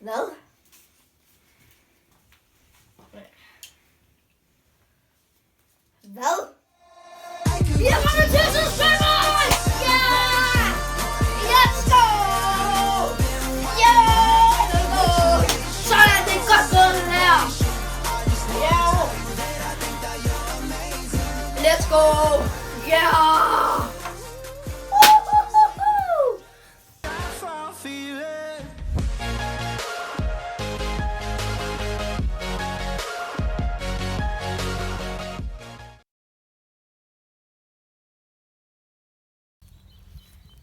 Hvad? Hvad? 400.000 subscribers! Yeah! Let's go! Yeah! Sådan, det er godt gået den her! Yeah! Let's go! Yeah!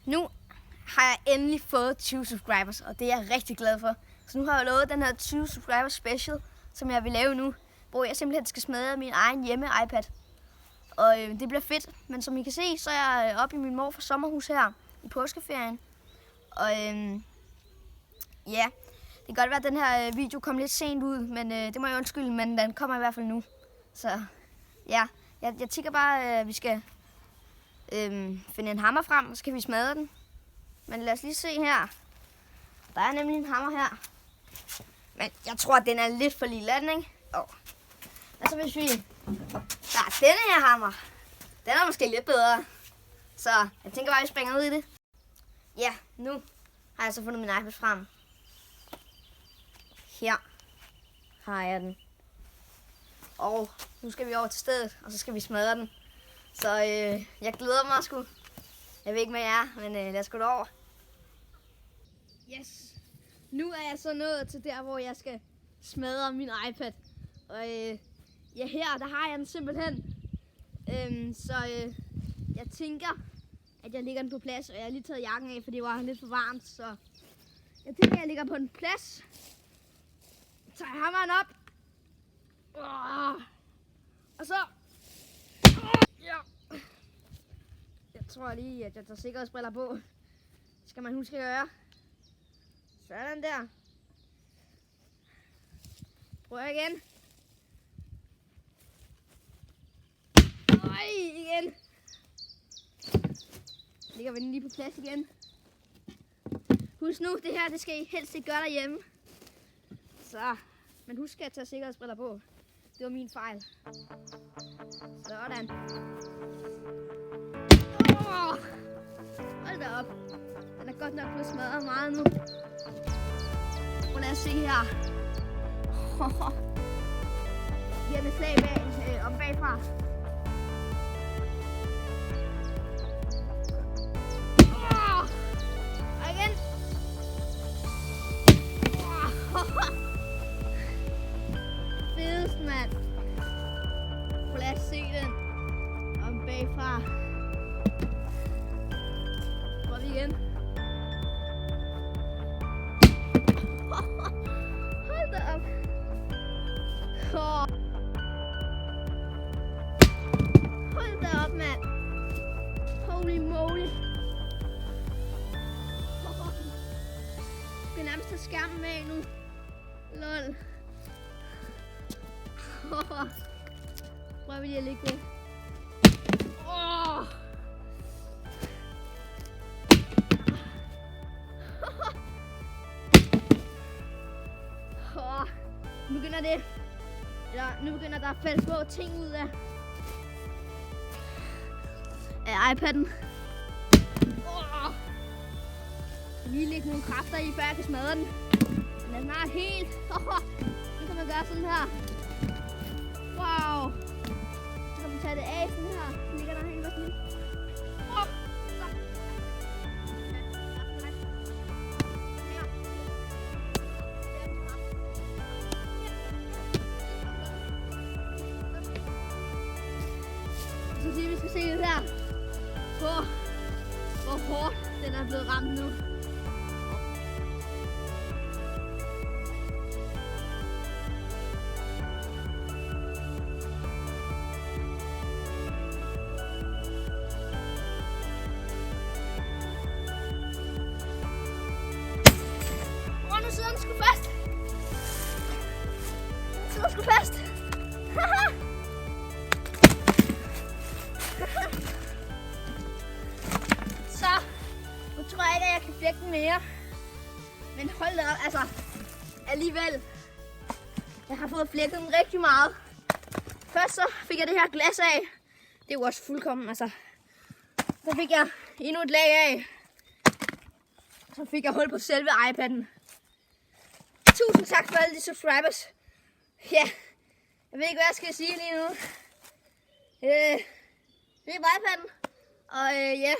Nu har jeg endelig fået 20 subscribers, og det er jeg rigtig glad for. Så nu har jeg lovet den her 20 subscribers special, som jeg vil lave nu, hvor jeg simpelthen skal smadre min egen hjemme-iPad. Og det bliver fedt, men som I kan se, så er jeg oppe i min morfars sommerhus her i påskeferien. Og ja, det kan godt være, at den her video kom lidt sent ud, men det må jeg undskylde, men den kommer i hvert fald nu. Så ja, jeg tænker bare, at vi skal finde en hammer frem, og så kan vi smadre den. Men lad os lige se her. Der er nemlig en hammer her. Men jeg tror, at den er lidt for lille, ikke? Og så hvis vi... Der er denne her hammer. Den er måske lidt bedre. Så jeg tænker bare, at vi springer ud i det. Ja, nu har jeg så fundet min iPad frem. Her har jeg den. Og nu skal vi over til stedet, og så skal vi smadre den. Så jeg glæder mig sgu. Jeg ved ikke med jer, men lad os gå derover. Yes. Nu er jeg så nået til der, hvor jeg skal smadre min iPad. Og ja, her der har jeg den simpelthen. Så jeg tænker, at jeg lægger den på plads. Og jeg har lige taget jakken af, for det var lidt for varmt. Så jeg tænker, at jeg lægger på en plads. Tager hammeren op. Og så... Ja. Jeg tror lige, at jeg tager sikkerhedsbriller på. Det skal man huske at gøre. Sådan der. Prøv igen. Øj, igen. Lægger vi den lige på plads igen. Husk nu, det her det skal I helst ikke gøre derhjemme. Så, men husk at tage sikkerhedsbriller på. Det var min fejl. Sådan. Hold da op. Den er godt nok blevet smadret meget nu. Prøv lad os se her. Giver den slag bag, om bagfra. Og igen. Fedest, mand. Prøv lad os se den. Om bagfra. Prøv vi igen. Hold da op. Hold da op, mand. Holy moly. Jeg skal nærmest tage skærmen af nu. Lol. Prøv lige at lægge det. Nu begynder der at falde små ting ud af iPad'en. Jeg lige lægge nogle kræfter i, før jeg kan smadre den. Den er snart helt. Nu kan man gøre sådan her. Wow. Så kan man tage det af sådan her. Så ligger der helt sådan. Så vi skal se det her, hvor hårdt den er blevet ramt nu. Nu sidder den sgu fast. Den sidder sgu fast. Så, nu tror jeg ikke, at jeg kan flække den mere. Men hold da op, altså. alligevel. Jeg har fået flækket den rigtig meget. Først så fik jeg det her glas af. Det er jo også fuldkommen, altså. Så fik jeg endnu et lag af. Så fik jeg hul på selve iPad'en. Tusind tak for alle de subscribers. Ja, jeg ved ikke, hvad jeg skal sige lige nu. Det er på iPad'en. Og ja.